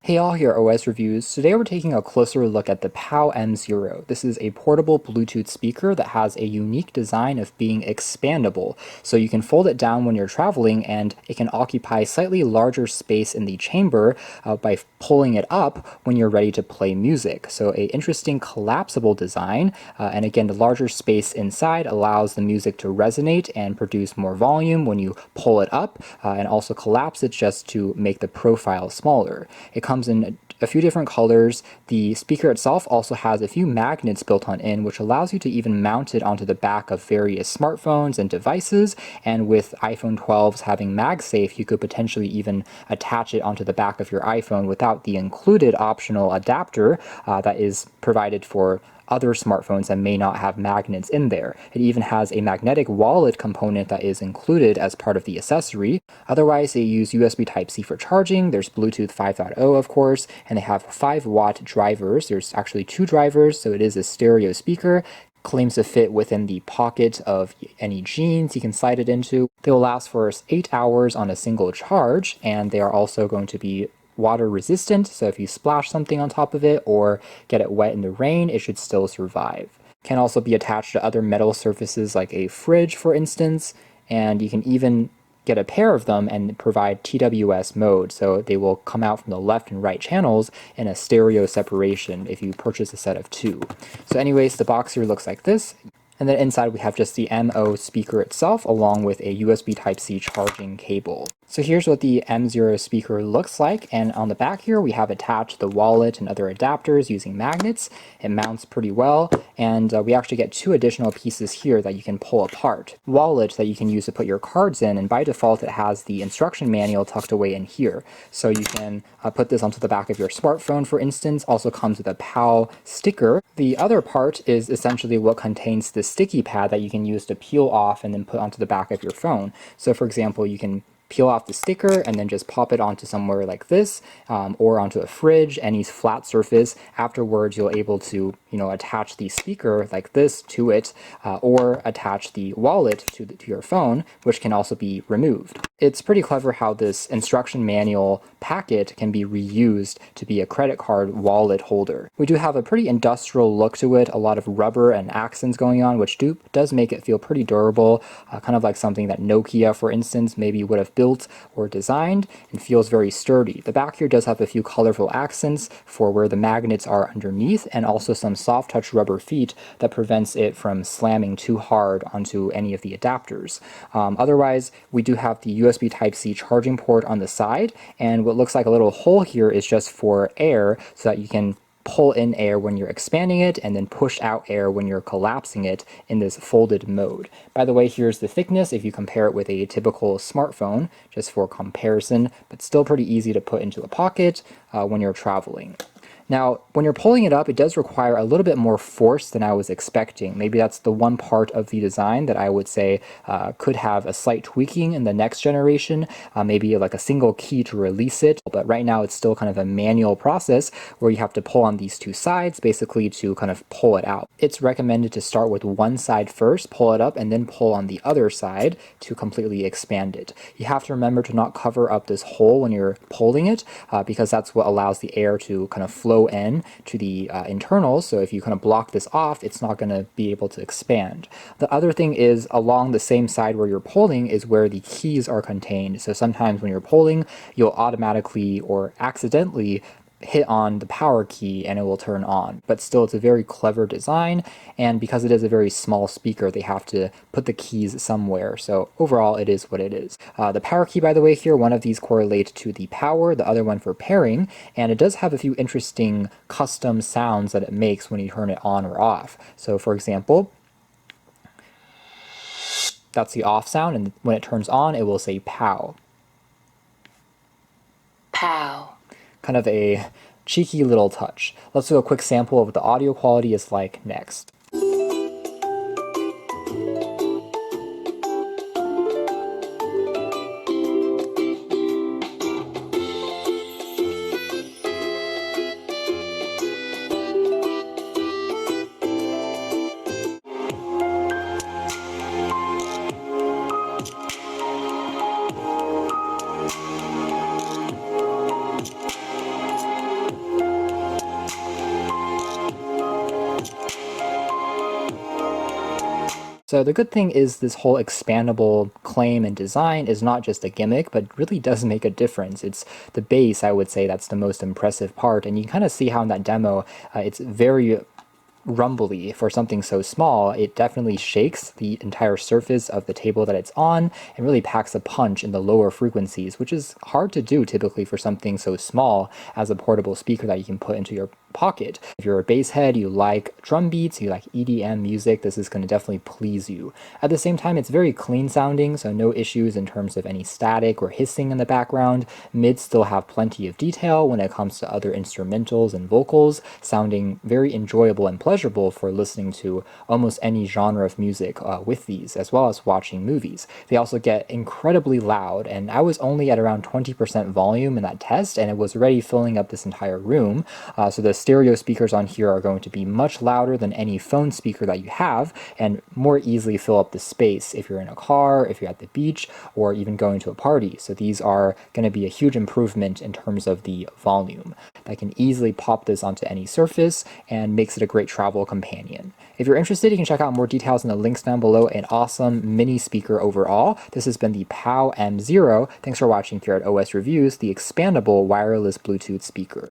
Hey all, here at OS Reviews. Today we're taking a closer look at the POW M0. This is a portable Bluetooth speaker that has a unique design of being expandable. So you can fold it down when you're traveling and it can occupy slightly larger space in the chamber by pulling it up when you're ready to play music. So a interesting collapsible design, and again the larger space inside allows the music to resonate and produce more volume when you pull it up, and also collapse it just to make the profile smaller. It comes in a few different colors. The speaker itself also has a few magnets built on in, which allows you to even mount it onto the back of various smartphones and devices. And with iPhone 12s having MagSafe, you could potentially even attach it onto the back of your iPhone without the included optional adapter that is provided for other smartphones that may not have magnets in there. It even has a magnetic wallet component that is included as part of the accessory. Otherwise, they use USB Type-C for charging. There's Bluetooth 5.0, of course, and they have 5-watt drivers. There's actually 2 drivers, so it is a stereo speaker. Claims to fit within the pocket of any jeans you can slide it into. They will last for 8 hours on a single charge, and they are also going to be water resistant, so if you splash something on top of it or get it wet in the rain, it should still survive. Can also be attached to other metal surfaces like a fridge, for instance, and you can even get a pair of them and provide TWS mode, so they will come out from the left and right channels in a stereo separation if you purchase a set of 2. So anyways, the box here looks like this. And then inside we have just the MO speaker itself along with a USB Type-C charging cable. So here's what the M0 speaker looks like, and on the back here we have attached the wallet and other adapters using magnets. It mounts pretty well, and we actually get 2 additional pieces here that you can pull apart. Wallet that you can use to put your cards in, and by default it has the instruction manual tucked away in here. So you can put this onto the back of your smartphone, for instance. Also comes with a POW sticker. The other part is essentially what contains the sticky pad that you can use to peel off and then put onto the back of your phone. So for example, you can peel off the sticker and then just pop it onto somewhere like this, or onto a fridge, any flat surface. Afterwards, you'll able to, attach the speaker like this to it, or attach the wallet to your phone, which can also be removed. It's pretty clever how this instruction manual packet can be reused to be a credit card wallet holder. We do have a pretty industrial look to it, a lot of rubber and accents going on, which does make it feel pretty durable, kind of like something that Nokia, for instance, maybe would have built or designed, and feels very sturdy. The back here does have a few colorful accents for where the magnets are underneath, and also some soft touch rubber feet that prevents it from slamming too hard onto any of the adapters. Otherwise, we do have the USB Type-C charging port on the side, and what looks like a little hole here is just for air, so that you can pull in air when you're expanding it and then push out air when you're collapsing it in this folded mode. By the way, here's the thickness if you compare it with a typical smartphone, just for comparison, but still pretty easy to put into a pocket when you're traveling. Now, when you're pulling it up, it does require a little bit more force than I was expecting. Maybe that's the one part of the design that I would say could have a slight tweaking in the next generation, maybe like a single key to release it. But right now it's still kind of a manual process where you have to pull on these 2 sides basically to kind of pull it out. It's recommended to start with one side first, pull it up, and then pull on the other side to completely expand it. You have to remember to not cover up this hole when you're pulling it, because that's what allows the air to kind of flow in to the internals. So if you kind of block this off, it's not going to be able to expand. The other thing is, along the same side where you're pulling is where the keys are contained. So sometimes when you're pulling, you'll automatically or accidentally hit on the power key and it will turn on. But still, it's a very clever design, and because it is a very small speaker, they have to put the keys somewhere. So overall, it is what it is. The power key, by the way, here, one of these correlate to the power, the other one for pairing, and it does have a few interesting custom sounds that it makes when you turn it on or off. So for example, that's the off sound, and when it turns on, it will say POW. POW. Kind of a cheeky little touch. Let's do a quick sample of what the audio quality is like next. So the good thing is this whole expandable claim and design is not just a gimmick, but really does make a difference. It's the bass, I would say, that's the most impressive part, and you kind of see how in that demo, it's very rumbly for something so small. It definitely shakes the entire surface of the table that it's on and really packs a punch in the lower frequencies, which is hard to do typically for something so small as a portable speaker that you can put into your pocket. If you're a bass head, you like drum beats, you like EDM music, this is going to definitely please you. At the same time, it's very clean sounding, so no issues in terms of any static or hissing in the background. Mids still have plenty of detail when it comes to other instrumentals and vocals, sounding very enjoyable and pleasurable for listening to almost any genre of music with these, as well as watching movies. They also get incredibly loud, and I was only at around 20% volume in that test, and it was already filling up this entire room. So the stereo speakers on here are going to be much louder than any phone speaker that you have, and more easily fill up the space if you're in a car, if you're at the beach, or even going to a party. So these are going to be a huge improvement in terms of the volume. I can easily pop this onto any surface and makes it a great travel companion. If you're interested, you can check out more details in the links down below. An awesome mini speaker overall. This has been the POW M0. Thanks for watching here at OS Reviews, the expandable wireless Bluetooth speaker.